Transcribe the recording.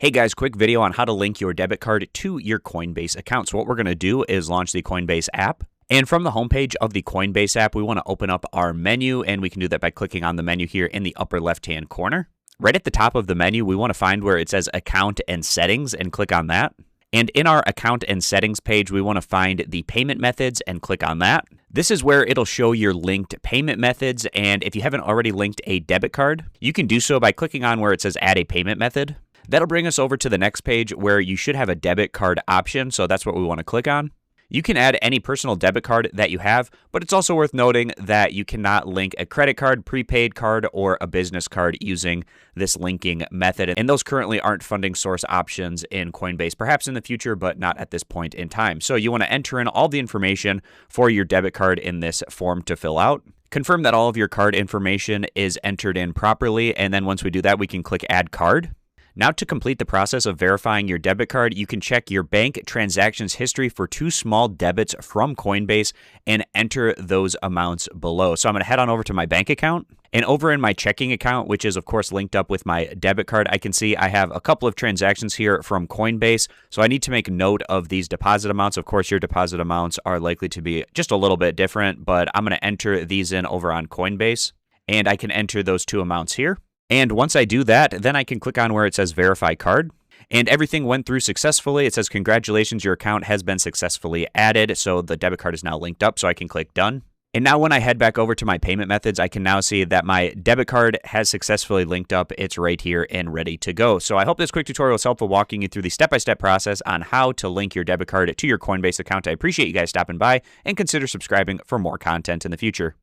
Hey guys, quick video on how to link your debit card to your Coinbase account. So what we're going to do is launch the Coinbase app. And from the homepage of the Coinbase app, we want to open up our menu, and we can do that by clicking on the menu here in the upper left-hand corner. Right at the top of the menu, we want to find where it says Account and Settings and click on that. And in our Account and Settings page, we want to find the Payment Methods and click on that. This is where it'll show your linked payment methods, and if you haven't already linked a debit card, you can do so by clicking on where it says Add a Payment Method. That'll bring us over to the next page where you should have a debit card option, so that's what we want to click on. You can add any personal debit card that you have, but it's also worth noting that you cannot link a credit card, prepaid card, or a business card using this linking method. And those currently aren't funding source options in Coinbase, perhaps in the future, but not at this point in time. So you want to enter in all the information for your debit card in this form to fill out. Confirm that all of your card information is entered in properly, and then once we do that, we can click Add Card. Now, to complete the process of verifying your debit card, you can check your bank transactions history for 2 small debits from Coinbase and enter those amounts below. So I'm going to head on over to my bank account, and over in my checking account, which is of course linked up with my debit card, I can see I have a couple of transactions here from Coinbase. So I need to make note of these deposit amounts. Of course, your deposit amounts are likely to be just a little bit different, but I'm going to enter these in over on Coinbase, and I can enter those 2 amounts here. And once I do that, then I can click on where it says Verify Card. And everything went through successfully. It says, congratulations, your account has been successfully added. So the debit card is now linked up, so I can click Done. And now when I head back over to my payment methods, I can now see that my debit card has successfully linked up. It's right here and ready to go. So I hope this quick tutorial is helpful, walking you through the step-by-step process on how to link your debit card to your Coinbase account. I appreciate you guys stopping by, and consider subscribing for more content in the future.